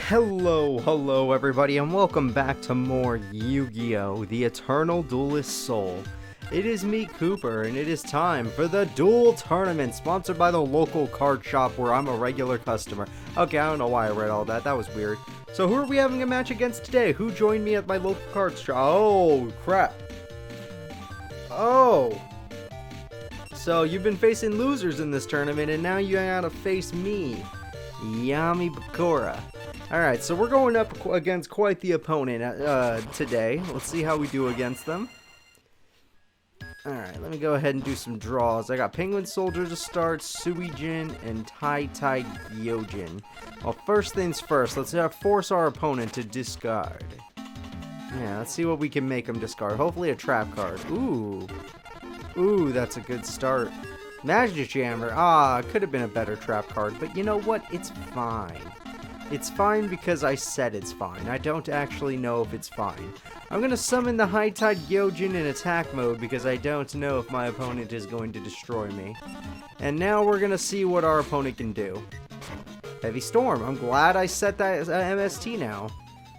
Hello everybody, and welcome back to more Yu-Gi-Oh! The Eternal Duelist Soul. It is me, Cooper, and it is time for the Duel Tournament, sponsored by the local card shop where I'm a regular customer. Okay, I don't know why I read all that, that was weird. So who are we having a match against today? Who joined me at my local card shop? Oh, crap. Oh. So you've been facing losers in this tournament, and now you gotta face me, Yami Bakura. Alright, so we're going up against quite the opponent today. Let's see how we do against them. Alright, let me go ahead and do some draws. I got Penguin Soldier to start, Suijin, and Tai Gyojin. Well, first things first, let's force our opponent to discard. Yeah, let's see what we can make him discard. Hopefully a trap card. Ooh, that's a good start. Magic Jammer. Could have been a better trap card, but you know what? It's fine. It's fine because I said it's fine. I don't actually know if it's fine. I'm going to summon the High Tide Gyojin in attack mode because I don't know if my opponent is going to destroy me. And now we're going to see what our opponent can do. Heavy Storm. I'm glad I set that as MST now.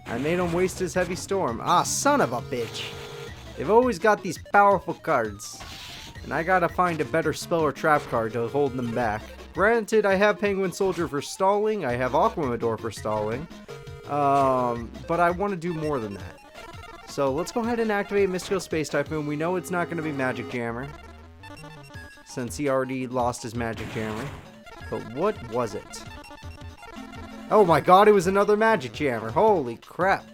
I made him waste his Heavy Storm. Son of a bitch. They've always got these powerful cards. And I gotta find a better spell or trap card to hold them back. Granted, I have Penguin Soldier for stalling, I have Aquamador for stalling, but I want to do more than that. So let's go ahead and activate Mystical Space Typhoon. We know it's not going to be Magic Jammer, since he already lost his Magic Jammer. But what was it? Oh my god, it was another Magic Jammer. Holy crap.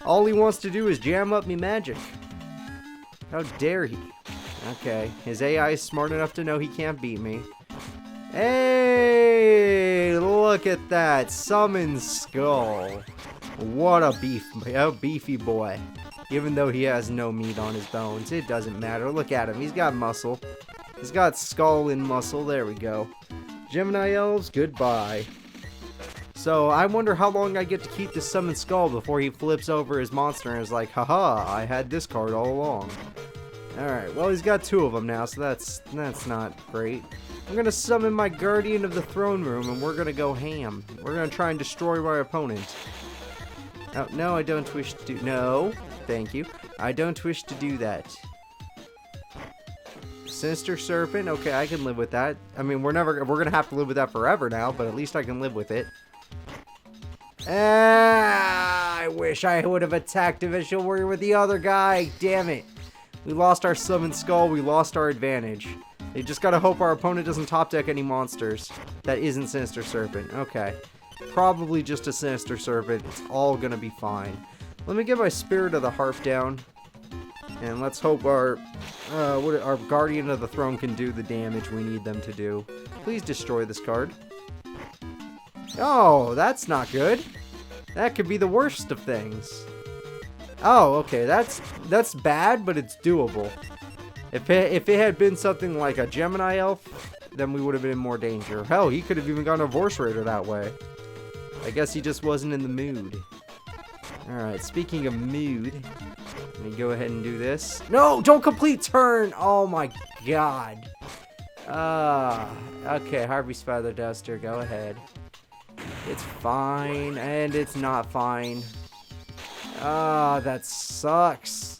All he wants to do is jam up me magic. How dare he? Okay, his AI is smart enough to know he can't beat me. Hey, look at that. Summon Skull. What a beefy boy. Even though he has no meat on his bones, it doesn't matter. Look at him. He's got muscle. He's got skull and muscle. There we go. Gemini Elves, goodbye. So, I wonder how long I get to keep this Summon Skull before he flips over his monster and is like, haha, I had this card all along. Alright, well, he's got two of them now, so that's not great. I'm going to summon my Guardian of the Throne Room, and we're going to go ham. We're going to try and destroy my opponent. Oh, no, I don't wish to do... No, thank you. I don't wish to do that. Sinister Serpent, okay, I can live with that. I mean, we're going to have to live with that forever now, but at least I can live with it. I wish I would have attacked Divisional Warrior with the other guy. Damn it. We lost our Summon Skull, we lost our advantage. You just gotta hope our opponent doesn't top deck any monsters. That isn't Sinister Serpent. Okay. Probably just a Sinister Serpent. It's all gonna be fine. Let me get my Spirit of the Harp down. And let's hope our Guardian of the Throne can do the damage we need them to do. Please destroy this card. Oh, that's not good. That could be the worst of things. Oh, okay, that's bad, but it's doable. If it had been something like a Gemini Elf, then we would have been in more danger. Hell, he could have even gone a Vorse Raider that way. I guess he just wasn't in the mood. Alright, speaking of mood, let me go ahead and do this. No, don't complete turn! Oh my god. Okay, Harvey's Feather Duster, go ahead. It's fine, and it's not fine. That sucks.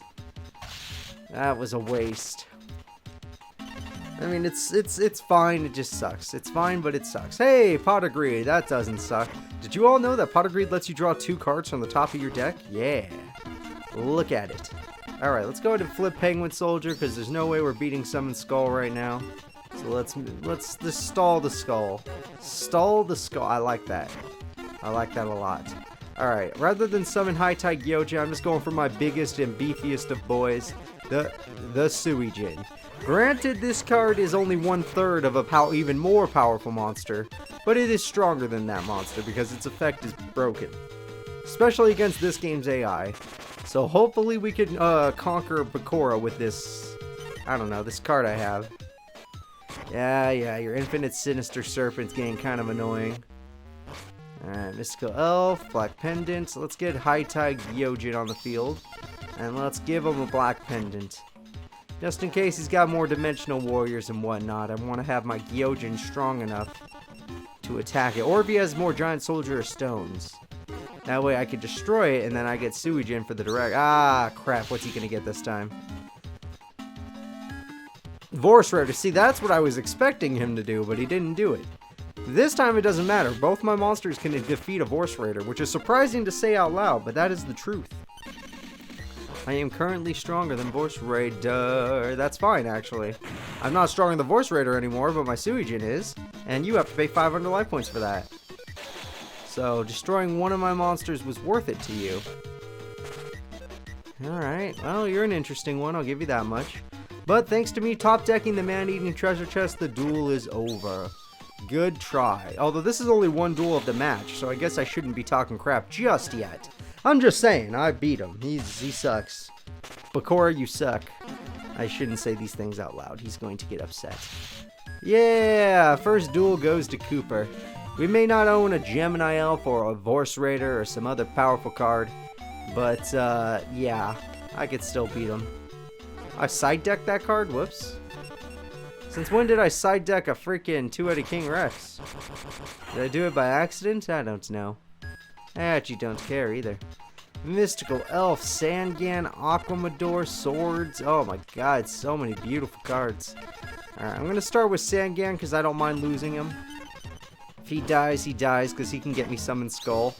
That was a waste. I mean, it's fine, it just sucks. It's fine, but it sucks. Hey, Pot of Greed, that doesn't suck. Did you all know that Pot of Greed lets you draw 2 cards from the top of your deck? Yeah. Look at it. Alright, let's go ahead and flip Penguin Soldier, because there's no way we're beating Summon Skull right now. So let's just stall the Skull. Stall the Skull. I like that. I like that a lot. Alright, rather than summon High Tide Gyojin, I'm just going for my biggest and beefiest of boys, the Suijin. Granted, this card is only 1/3 of a even more powerful monster, but it is stronger than that monster because its effect is broken. Especially against this game's AI. So hopefully we can conquer Bakura with this, I don't know, this card I have. Yeah, your Infinite Sinister Serpent's getting kind of annoying. Alright, Mystical Elf, Black Pendant. So let's get High Tide Gyojin on the field. And let's give him a Black Pendant. Just in case he's got more Dimensional Warriors and whatnot, I want to have my Gyojin strong enough to attack it. Or if he has more Giant Soldier or Stones. That way I could destroy it, and then I get Suijin for the direct. Ah, crap. What's he going to get this time? Vorse Raider. See, that's what I was expecting him to do, but he didn't do it. This time it doesn't matter. Both my monsters can defeat a Vorse Raider, which is surprising to say out loud, but that is the truth. I am currently stronger than Vorse Raider. That's fine, actually. I'm not stronger than Vorse Raider anymore, but my Suijin is, and you have to pay 500 life points for that. So, destroying one of my monsters was worth it to you. Alright, well, you're an interesting one, I'll give you that much. But thanks to me top-decking the man-eating treasure chest, the duel is over. Good try. Although this is only one duel of the match, so I guess I shouldn't be talking crap just yet. I'm just saying, I beat him. He sucks. Bakura, you suck. I shouldn't say these things out loud. He's going to get upset. Yeah, first duel goes to Cooper. We may not own a Gemini Elf or a Vorse Raider or some other powerful card, but yeah, I could still beat him. I side decked that card? Whoops. Since when did I side deck a freaking two-headed King Rex? Did I do it by accident? I don't know. I actually don't care either. Mystical Elf, Sangan, Aquamador, Swords. Oh my god, so many beautiful cards. Alright, I'm going to start with Sangan because I don't mind losing him. If he dies because he can get me Summon Skull.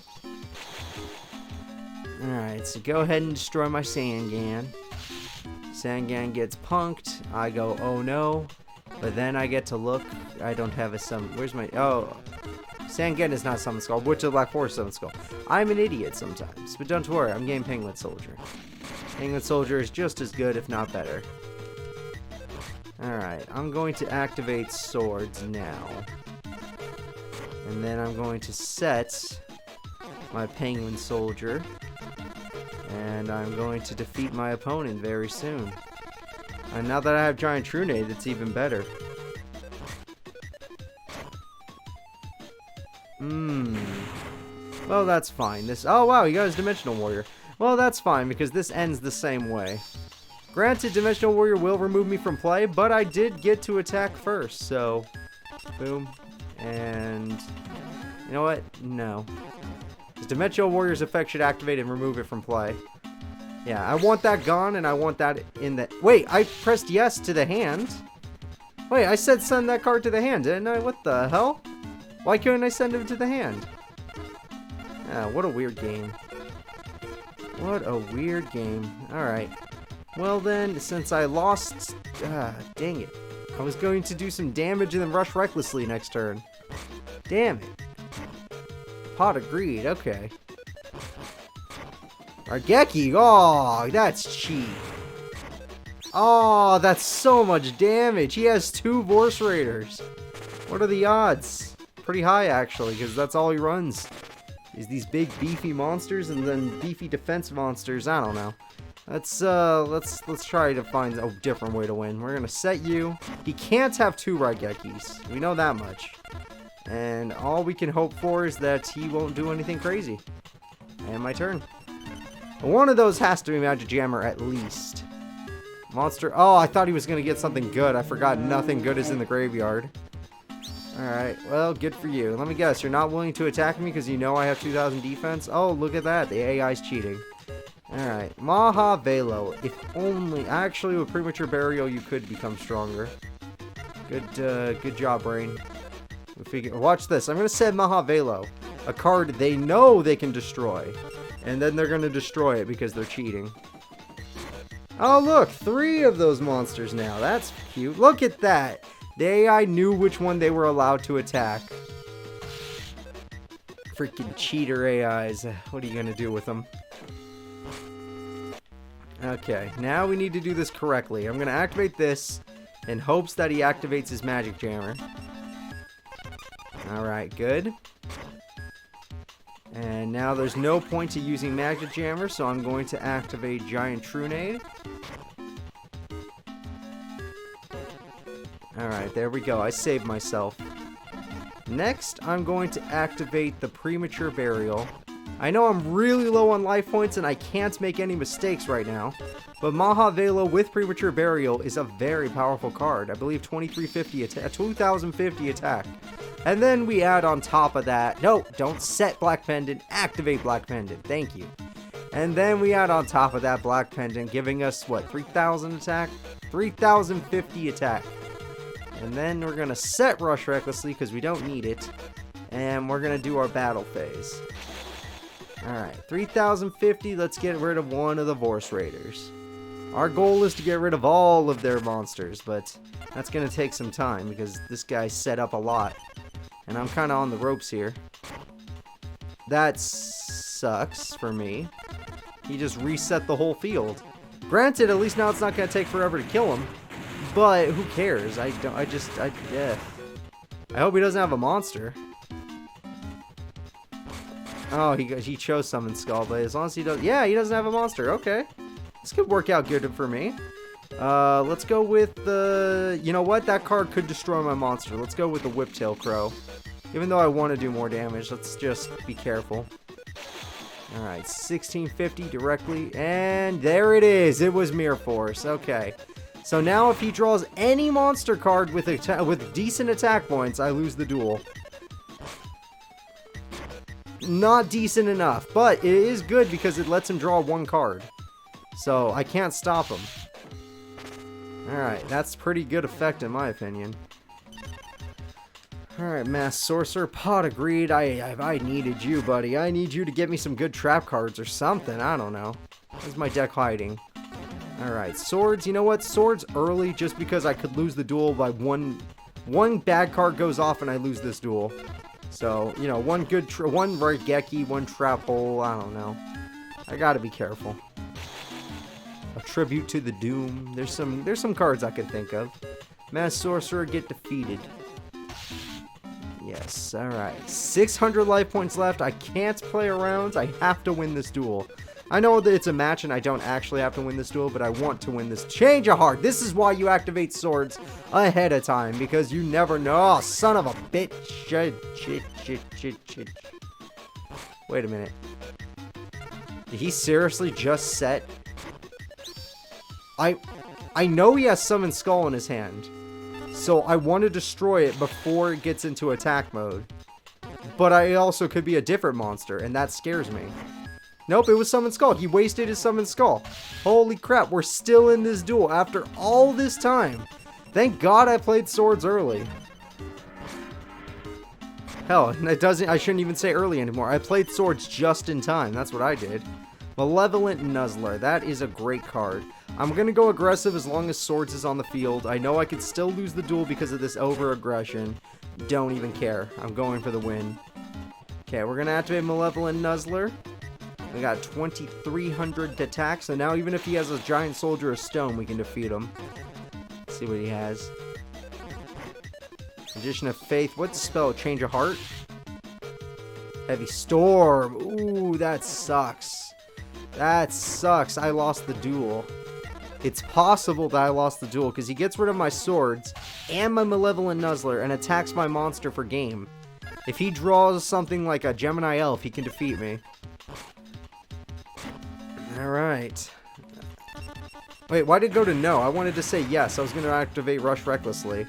Alright, so go ahead and destroy my Sangan. Sangan gets punked. I go, oh no. But then I get to look. I don't have a summon. Where's my... Oh. Sangan is not Summon Skull. Witch of the Black Forest Summon Skull. I'm an idiot sometimes. But don't worry, I'm getting Penguin Soldier. Penguin Soldier is just as good, if not better. Alright, I'm going to activate Swords now. And then I'm going to set my Penguin Soldier. And I'm going to defeat my opponent very soon. And now that I have Giant Trunade, it's even better. Well, that's fine. Oh wow, you got his Dimensional Warrior. Well, that's fine, because this ends the same way. Granted, Dimensional Warrior will remove me from play, but I did get to attack first, so... Boom. And... You know what? No. Because Dimensional Warrior's effect should activate and remove it from play. Yeah, I want that gone, and I want that in the... Wait, I pressed yes to the hand? Wait, I said send that card to the hand, didn't I? What the hell? Why couldn't I send it to the hand? Ah, what a weird game. What a weird game. Alright. Well then, since I lost... dang it. I was going to do some damage and then rush recklessly next turn. Damn it. Pot of Greed, okay. Argeki, oh, that's cheap. Oh, that's so much damage. He has 2 Vorse Raiders. What are the odds? Pretty high, actually, because that's all he runs. Is these big beefy monsters and then beefy defense monsters. I don't know. Let's try to find a different way to win. We're gonna set you. He can't have 2 Raigekis. We know that much. And all we can hope for is that he won't do anything crazy. And my turn. One of those has to be Magic Jammer at least. Monster. Oh, I thought he was gonna get something good. I forgot nothing good is in the graveyard. Alright, well, good for you. Let me guess, you're not willing to attack me because you know I have 2,000 defense? Oh, look at that. The AI's cheating. Alright, Maha Velo. If only... Actually, with Premature Burial, you could become stronger. Good job, Brain. Watch this. I'm going to send Maha Velo. A card they know they can destroy. And then they're going to destroy it because they're cheating. Oh, look. 3 of those monsters now. That's cute. Look at that. The AI knew which one they were allowed to attack. Freaking cheater AIs. What are you going to do with them? Okay, now we need to do this correctly. I'm going to activate this in hopes that he activates his Magic Jammer. Alright, good. And now there's no point to using Magic Jammer, so I'm going to activate Giant Trunade. Alright, there we go. I saved myself. Next, I'm going to activate the Premature Burial. I know I'm really low on life points and I can't make any mistakes right now, but Maha Velo with Premature Burial is a very powerful card. I believe 2350 2050 attack. And then we add on top of that, no, don't set Black Pendant, activate Black Pendant, thank you. And then we add on top of that Black Pendant, giving us, what, 3,000 attack? 3,050 attack. And then we're going to set Rush Recklessly because we don't need it. And we're going to do our battle phase. Alright, 3,050, let's get rid of one of the Vorse Raiders. Our goal is to get rid of all of their monsters, but that's going to take some time because this guy's set up a lot. And I'm kind of on the ropes here. That sucks for me. He just reset the whole field. Granted, at least now it's not going to take forever to kill him. But who cares? I hope he doesn't have a monster. Oh, he chose Summon Skull, but as long as he does... Yeah, he doesn't have a monster. Okay. This could work out good for me. Let's go with the... You know what? That card could destroy my monster. Let's go with the Whiptail Crow. Even though I want to do more damage, let's just be careful. Alright, 1650 directly. And there it is. It was Mirror Force. Okay. So now if he draws any monster card with decent attack points, I lose the duel. Not decent enough, but it is good because it lets him draw one card. So I can't stop him. Alright, that's pretty good effect in my opinion. Alright, Mass Sorcerer, Pot of Greed. I needed you, buddy. I need you to get me some good trap cards or something. I don't know. Where's my deck hiding? Alright, Swords. You know what? Swords early just because I could lose the duel by one bad card goes off and I lose this duel. So, you know, one Raigeki, one Trap Hole. I don't know. I gotta be careful. A Tribute to the Doom. There's some cards I could think of. Mass Sorcerer, get defeated. Yes, alright. 600 life points left. I can't play around. I have to win this duel. I know that it's a match and I don't actually have to win this duel, but I want to win this. Change of Heart. This is why you activate Swords ahead of time, because you never know. Oh, son of a bitch. Shit. Wait a minute. Did he seriously just set? I know he has Summon Skull in his hand. So I want to destroy it before it gets into attack mode. But I also could be a different monster, and that scares me. Nope, it was Summon Skull. He wasted his Summon Skull. Holy crap, we're still in this duel after all this time. Thank God I played Swords early. Hell, I shouldn't even say early anymore. I played Swords just in time. That's what I did. Malevolent Nuzzler. That is a great card. I'm going to go aggressive as long as Swords is on the field. I know I could still lose the duel because of this over-aggression. Don't even care. I'm going for the win. Okay, we're going to activate Malevolent Nuzzler. We got 2,300 attack, so now even if he has a giant soldier of stone, we can defeat him. Let's see what he has. Magician of Faith. What's the spell? Change of Heart? Heavy Storm. Ooh, that sucks. That sucks. I lost the duel. It's possible that I lost the duel because he gets rid of my swords and my Malevolent Nuzzler and attacks my monster for game. If he draws something like a Gemini Elf, he can defeat me. Alright. Wait, why did it go to no? I wanted to say yes. I was going to activate Rush Recklessly.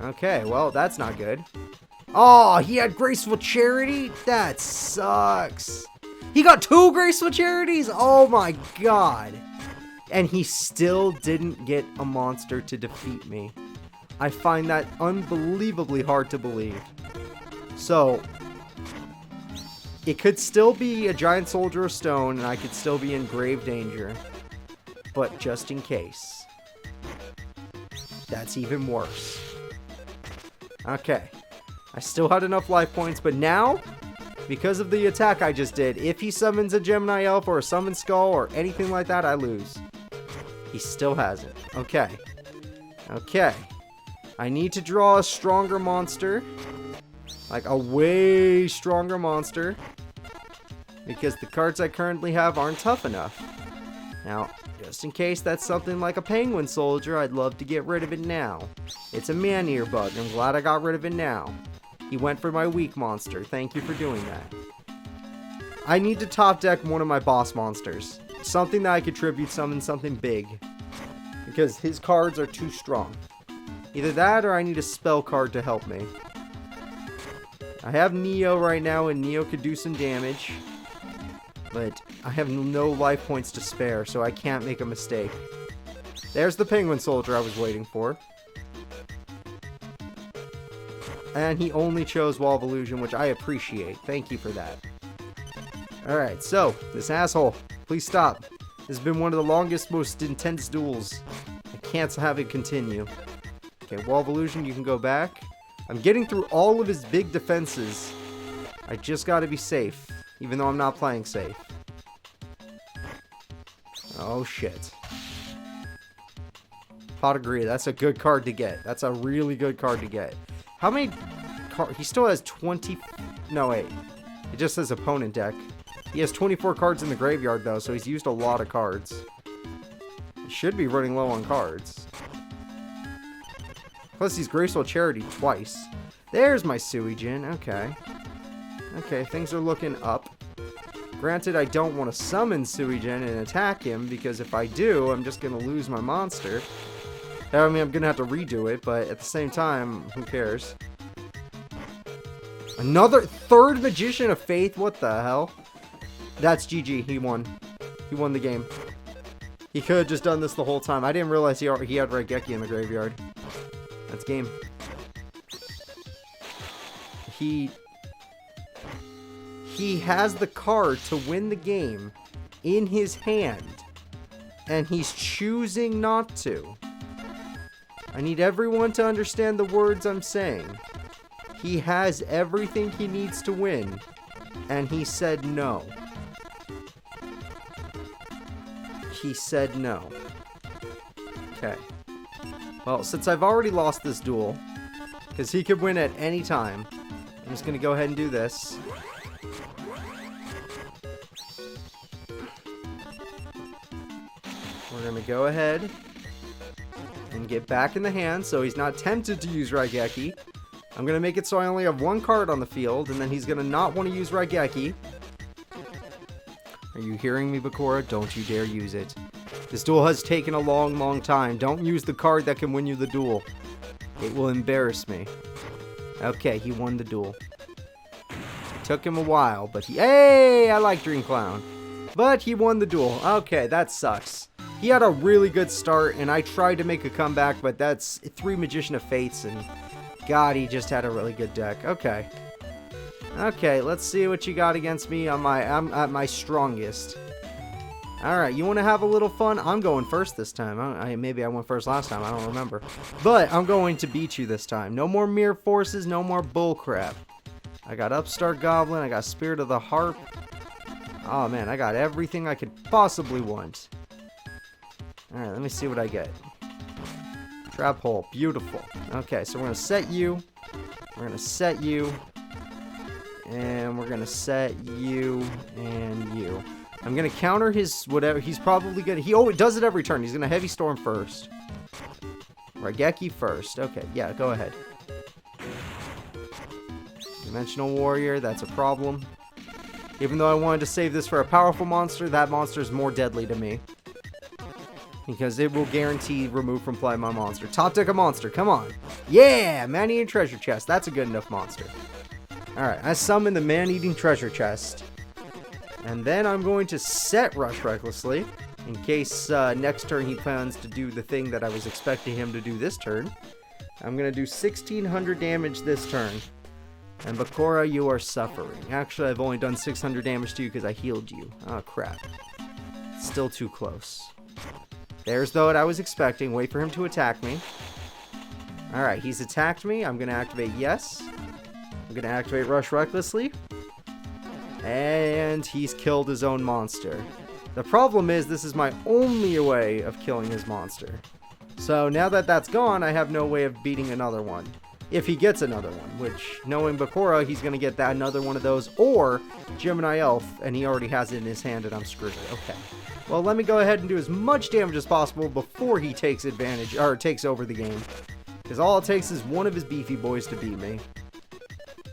Okay, well, that's not good. Oh, he had Graceful Charity? That sucks. He got 2 Graceful Charities? Oh my god. And he still didn't get a monster to defeat me. I find that unbelievably hard to believe. So, it could still be a giant soldier of stone, and I could still be in grave danger. But just in case. That's even worse. Okay. I still had enough life points, but now, because of the attack I just did, if he summons a Gemini Elf or a Summon Skull or anything like that, I lose. He still has it. Okay. Okay. I need to draw a stronger monster. Like a way stronger monster. Because the cards I currently have aren't tough enough. Now, just in case that's something like a Penguin Soldier, I'd love to get rid of it now. It's a Man-Eater Bug. I'm glad I got rid of it now. He went for my weak monster. Thank you for doing that. I need to top deck one of my boss monsters. Something that I could tribute summon something big. Because his cards are too strong. Either that or I need a spell card to help me. I have Neo right now, and Neo could do some damage. But I have no life points to spare, so I can't make a mistake. There's the Penguin Soldier I was waiting for. And he only chose Wall of Illusion, which I appreciate. Thank you for that. Alright, so, this asshole, please stop. This has been one of the longest, most intense duels. I can't have it continue. Okay, Wall of Illusion, you can go back. I'm getting through all of his big defenses. I just gotta be safe, even though I'm not playing safe. Oh, shit. Pot of Greed, that's a good card to get. That's a really good card to get. How many cards? He still has 20... No, wait. It just says opponent deck. He has 24 cards in the graveyard, though, so he's used a lot of cards. He should be running low on cards. Plus, he's Graceful Charity twice. There's my Suijin. Okay. Okay, things are looking up. Granted, I don't want to summon Suijin and attack him, because if I do, I'm just going to lose my monster. I mean, I'm going to have to redo it, but at the same time, who cares? Another third Magician of Faith? What the hell? That's GG. He won. He won the game. He could have just done this the whole time. I didn't realize he had Raigeki in the graveyard. That's game. He has the card to win the game in his hand, and he's choosing not to. I need everyone to understand the words I'm saying. He has everything he needs to win, and he said no. He said no. Okay. Well, since I've already lost this duel, because he could win at any time, I'm just going to go ahead and do this. We're going to go ahead and get back in the hand so he's not tempted to use Raigeki. I'm going to make it so I only have one card on the field, and then he's going to not want to use Raigeki. Are you hearing me, Bakura? Don't you dare use it. This duel has taken a long, long time. Don't use the card that can win you the duel. It will embarrass me. Okay, he won the duel. It took him a while, but he... Hey, I like Dream Clown. But he won the duel. Okay, that sucks. He had a really good start, and I tried to make a comeback, but that's 3 Magician of Fates, and God, he just had a really good deck. Okay. Okay, let's see what you got against me on I'm at my strongest. Alright, you want to have a little fun? I'm going first this time. Maybe I went first last time, I don't remember. But I'm going to beat you this time. No more Mere Forces, no more bullcrap. I got Upstart Goblin, I got Spirit of the Harp. Oh man, I got everything I could possibly want. Alright, let me see what I get. Trap Hole, beautiful. Okay, so we're going to set you. We're going to set you. And we're going to set you and you. I'm going to counter his whatever. He's probably going to... it does it every turn. He's going to Heavy Storm first. Raigeki first. Okay, yeah, go ahead. Dimensional Warrior, that's a problem. Even though I wanted to save this for a powerful monster, that monster is more deadly to me. Because it will guarantee remove from play my monster. Top deck a monster, come on. Yeah, Man-Eating Treasure Chest. That's a good enough monster. Alright, I summon the Man-Eating Treasure Chest. And then I'm going to set Rush Recklessly. In case next turn he plans to do the thing that I was expecting him to do this turn. I'm going to do 1600 damage this turn. And Bakura, you are suffering. Actually, I've only done 600 damage to you because I healed you. Oh, crap. Still too close. There's though what I was expecting. Wait for him to attack me. Alright, he's attacked me. I'm going to activate Yes. I'm going to activate Rush Recklessly. And he's killed his own monster. The problem is this is my only way of killing his monster. So now that that's gone, I have no way of beating another one. If he gets another one, which, knowing Bakura, he's going to get that another one of those, or Gemini Elf, and he already has it in his hand, and I'm screwed. Okay. Well, let me go ahead and do as much damage as possible before he takes advantage, or takes over the game. Because all it takes is one of his beefy boys to beat me.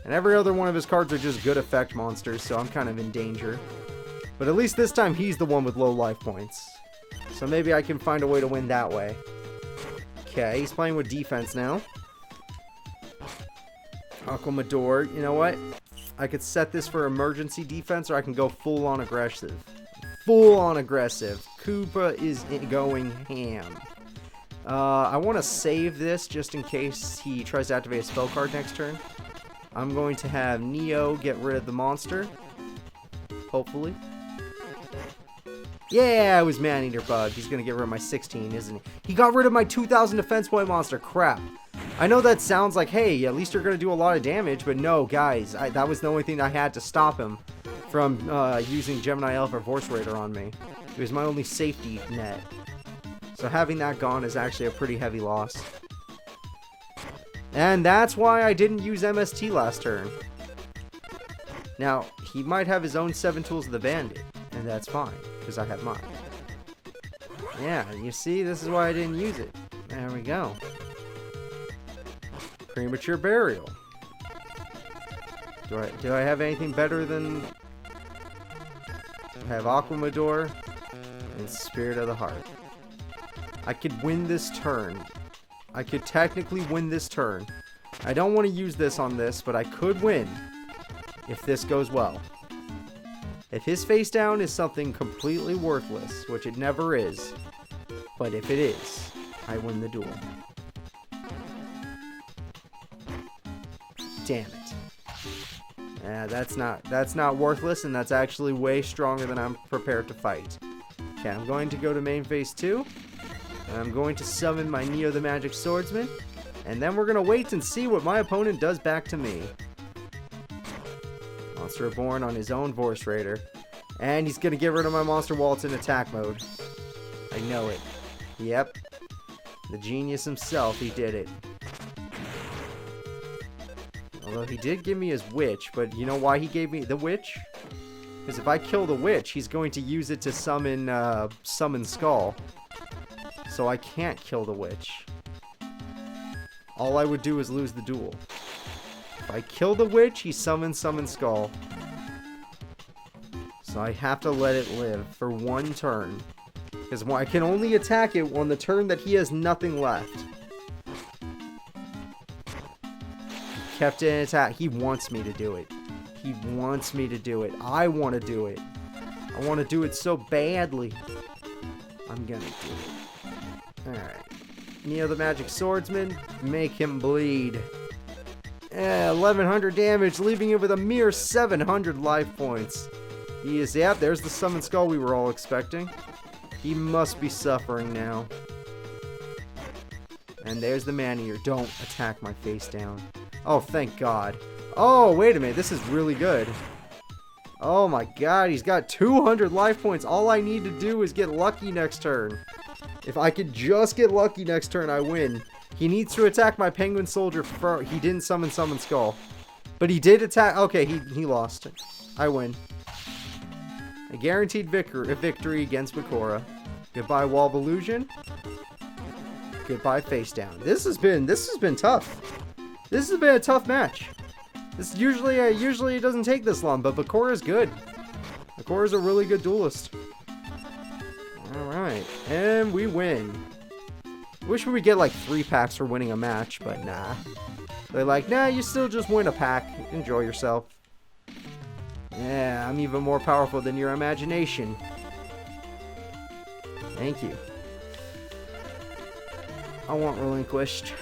And every other one of his cards are just good effect monsters, so I'm kind of in danger. But at least this time, he's the one with low life points. So maybe I can find a way to win that way. Okay, he's playing with defense now. Aquamador, you know what? I could set this for emergency defense, or I can go full-on aggressive. Full-on aggressive. Koopa is going ham. I want to save this just in case he tries to activate a spell card next turn. I'm going to have Neo get rid of the monster. Hopefully. Yeah, it was Man-Eater Bug. He's going to get rid of my 16, isn't he? He got rid of my 2,000 defense point monster. Crap. I know that sounds like, hey, at least you're going to do a lot of damage, but no, guys. That was the only thing I had to stop him from using Gemini Elf or Vorse Raider on me. It was my only safety net. So having that gone is actually a pretty heavy loss. And that's why I didn't use MST last turn. Now, he might have his own 7 Tools of the Bandit, and that's fine, because I have mine. Yeah, you see, this is why I didn't use it. There we go. Premature Burial. Do I have anything better than... I have Aquamador and Spirit of the Heart. I could win this turn. I could technically win this turn. I don't want to use this on this, but I could win if this goes well. If his face down is something completely worthless, which it never is, but if it is, I win the duel. Damn it. Yeah, that's not worthless, and that's actually way stronger than I'm prepared to fight. Okay, I'm going to go to main phase 2. And I'm going to summon my Neo the Magic Swordsman. And then we're going to wait and see what my opponent does back to me. Monster Reborn on his own Vorse Raider. And he's going to get rid of my Monster Waltz in attack mode. I know it. Yep. The genius himself, he did it. Although he did give me his Witch, but you know why he gave me the Witch? Because if I kill the Witch, he's going to use it to summon Skull. So I can't kill the Witch. All I would do is lose the duel. If I kill the Witch, he summons Skull. So I have to let it live for one turn. Because I can only attack it on the turn that he has nothing left. He kept it in attack. He wants me to do it. He wants me to do it. I want to do it. I want to do it so badly. I'm gonna do it. Alright. Neo the Magic Swordsman. Make him bleed. 1100 damage, leaving him with a mere 700 life points. He is, yeah, there's the Summon Skull we were all expecting. He must be suffering now. And there's the Man-Eater. Don't attack my face down. Oh, thank God. Oh, wait a minute. This is really good. Oh my God, he's got 200 life points. All I need to do is get lucky next turn. If I could just get lucky next turn, I win. He needs to attack my Penguin Soldier first. He didn't summon Skull. But he did attack. Okay, he lost. I win. A guaranteed victory against Bakura. Goodbye, Wall of Illusion. Goodbye, Face Down. This has been tough. This has been a tough match. This usually it doesn't take this long, but Bakura's good. Bakura's a really good duelist. Alright, and we win. Wish we would get like 3 packs for winning a match, but nah. They're like, nah, you still just win a pack. Enjoy yourself. Yeah, I'm even more powerful than your imagination. Thank you. I want Relinquished.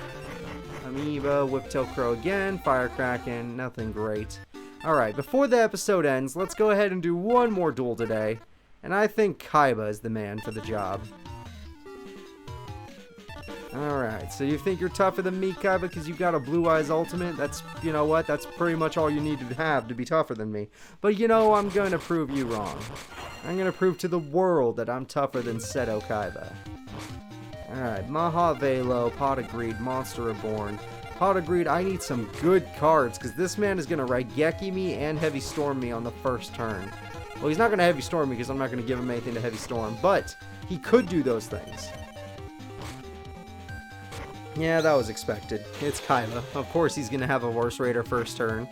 Amoeba, Whiptail Crow again, Firecracken, nothing great. Alright, before the episode ends, let's go ahead and do one more duel today. And I think Kaiba is the man for the job. Alright, so you think you're tougher than me, Kaiba, because you've got a Blue Eyes Ultimate? That's, you know what, that's pretty much all you need to have to be tougher than me. But you know, I'm going to prove you wrong. I'm going to prove to the world that I'm tougher than Seto Kaiba. Alright, Maha Velo, Pot of Greed, Monster Reborn. Pot of Greed, I need some good cards, because this man is going to Raigeki me and Heavy Storm me on the first turn. Well, he's not going to Heavy Storm me, because I'm not going to give him anything to Heavy Storm, but he could do those things. Yeah, that was expected. It's Kaiba. Of course he's going to have a Vorse Raider first turn.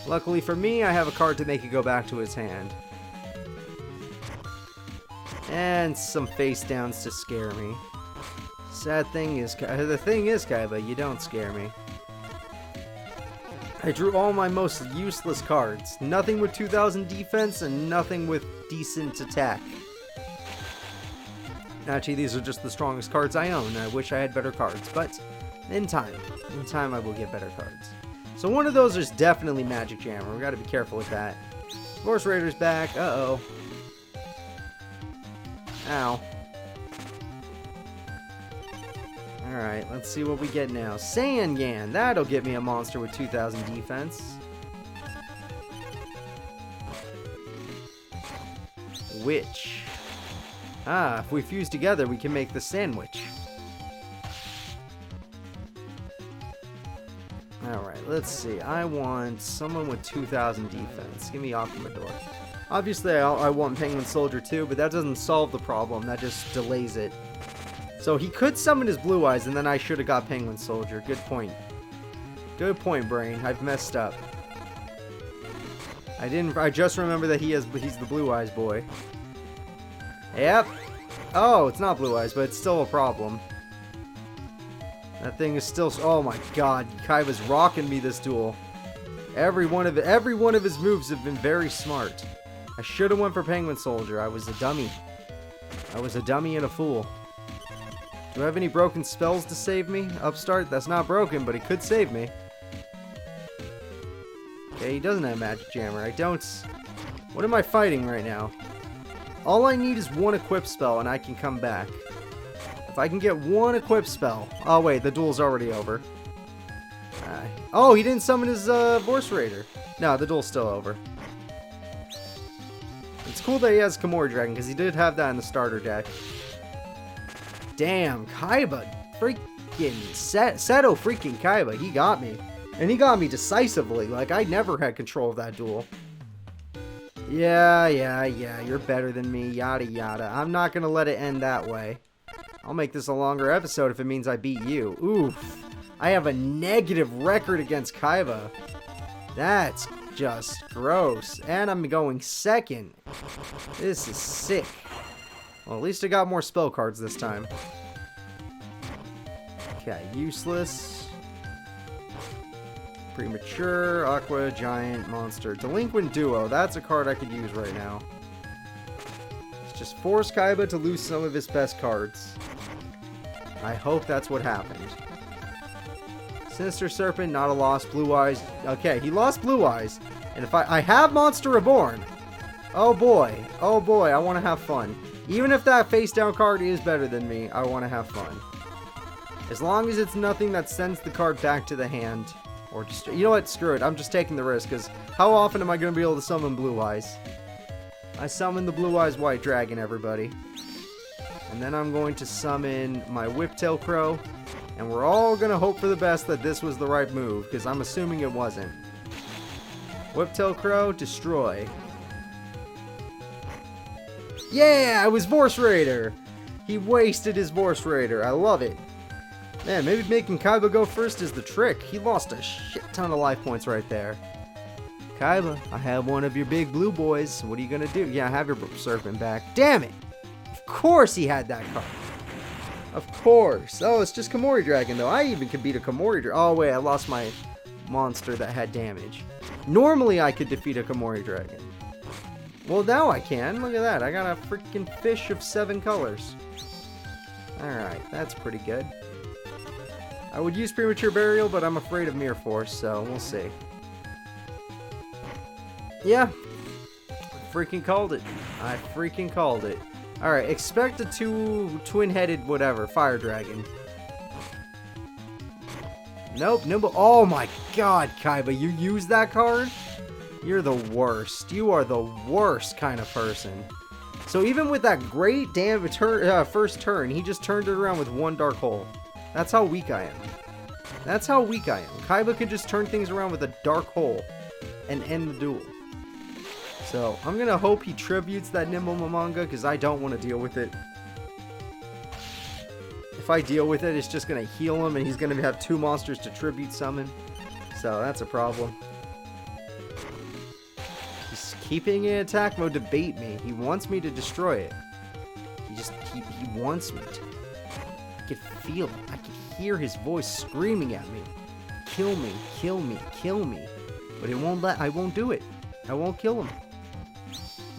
Luckily for me, I have a card to make it go back to his hand. And some face downs to scare me. Sad thing is, the thing is, Kaiba, you don't scare me. I drew all my most useless cards. Nothing with 2000 defense and nothing with decent attack. Actually, these are just the strongest cards I own. I wish I had better cards, but in time I will get better cards. So one of those is definitely Magic Jammer. We gotta be careful with that. Force Raider's back. Uh-oh. Ow. Alright, let's see what we get now. Saiyan. That'll get me a monster with 2000 defense. Witch. Ah, if we fuse together, we can make the sandwich. Alright, let's see. I want someone with 2000 defense. Give me Aquamador. Obviously, I want Penguin Soldier too, but that doesn't solve the problem. That just delays it. So he could summon his Blue Eyes, and then I should have got Penguin Soldier. Good point. Good point, Brain. I've messed up. I just remember that he's the Blue Eyes boy. Yep. Oh, it's not Blue Eyes, but it's still a problem. That thing is still... Oh my god, Kaiba's rocking me this duel. Every one of his moves have been very smart. I should have went for Penguin Soldier. I was a dummy. I was a dummy and a fool. Do I have any broken spells to save me? Upstart? That's not broken, but it could save me. Okay, he doesn't have Magic Jammer. I don't... What am I fighting right now? All I need is one equip spell and I can come back. If I can get one equip spell... Oh wait, the duel's already over. Oh, he didn't summon his Force Raider. No, the duel's still over. It's cool that he has Komori Dragon, because he did have that in the starter deck. Damn, Kaiba. Freaking Seto freaking Kaiba. He got me. And he got me decisively. Like, I never had control of that duel. Yeah, you're better than me, yada yada. I'm not gonna let it end that way. I'll make this a longer episode if it means I beat you. Oof. I have a negative record against Kaiba. That's just gross. And I'm going second. This is sick. Well, at least I got more spell cards this time. Okay, useless. Premature, Aqua, Giant, Monster. Delinquent Duo, that's a card I could use right now. Let's just force Kaiba to lose some of his best cards. I hope that's what happened. Sinister Serpent, not a loss. Blue Eyes. Okay, he lost Blue Eyes. And if I have Monster Reborn. Oh boy, I want to have fun. Even if that face down card is better than me, I want to have fun. As long as it's nothing that sends the card back to the hand. Or just, you know what, screw it, I'm just taking the risk, because how often am I going to be able to summon Blue Eyes? I summon the Blue Eyes White Dragon, everybody. And then I'm going to summon my Whiptail Crow. And we're all going to hope for the best that this was the right move, because I'm assuming it wasn't. Whiptail Crow, destroy. Yeah, I was Force Raider. He wasted his Force Raider. I love it. Man, maybe making Kaiba go first is the trick. He lost a shit ton of life points right there. Kaiba, I have one of your big blue boys. What are you gonna do? Yeah, have your serpent back. Damn it! Of course he had that card. Of course. Oh, it's just Komori Dragon though. I even could beat a Komori Dragon. Oh wait, I lost my monster that had damage. Normally I could defeat a Komori Dragon. Well, now I can. Look at that. I got a freaking fish of 7 colors. Alright, that's pretty good. I would use Premature Burial, but I'm afraid of Mirror Force, so we'll see. Yeah. I freaking called it. I freaking called it. Alright, expect a twin-headed whatever, Fire Dragon. Nope, no. Oh my god, Kaiba, you used that card? You're the worst. You are the worst kind of person. So even with that great first turn, he just turned it around with one Dark Hole. That's how weak I am. That's how weak I am. Kaiba could just turn things around with a Dark Hole and end the duel. So I'm going to hope he tributes that Nimble Mamanga because I don't want to deal with it. If I deal with it, it's just going to heal him and he's going to have 2 monsters to tribute summon. So that's a problem. He's keeping in attack mode to bait me. He wants me to destroy it. He wants me to. could feel it. I could hear his voice screaming at me. Kill me, kill me, kill me. But I won't do it. I won't kill him.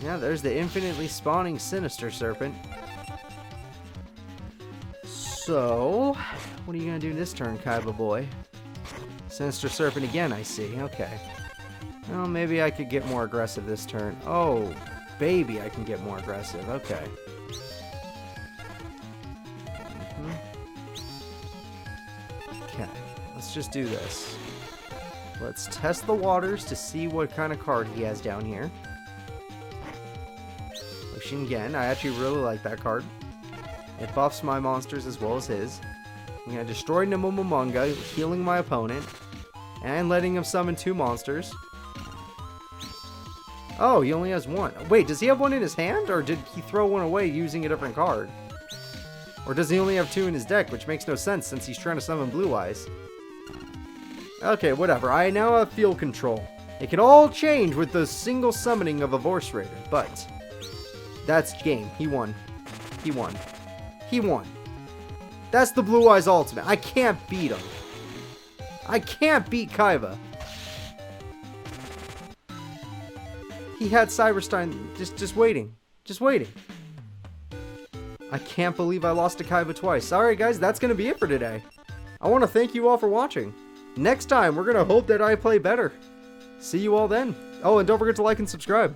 Yeah, there's the infinitely spawning Sinister Serpent. So, what are you gonna do this turn, Kaiba boy? Sinister Serpent again, I see. Okay. Well, maybe I could get more aggressive this turn. Oh, baby, I can get more aggressive. Okay. Okay, let's just do this. Let's test the waters to see what kind of card he has down here. Shingen, I actually really like that card. It buffs my monsters as well as his. I'm going to destroy Nemomomonga, healing my opponent, and letting him summon 2 monsters. Oh, he only has 1. Wait, does he have 1 in his hand, or did he throw 1 away using a different card? Or does he only have 2 in his deck, which makes no sense since he's trying to summon Blue Eyes? Okay, whatever. I now have field control. It can all change with the single summoning of a Voice Raider, but that's game. He won. He won. He won. That's the Blue Eyes ultimate. I can't beat him. I can't beat Kaiba. He had Cyberstein just waiting. Just waiting. I can't believe I lost to Kaiba twice. Alright guys, that's going to be it for today. I want to thank you all for watching. Next time, we're going to hope that I play better. See you all then. Oh, and don't forget to like and subscribe.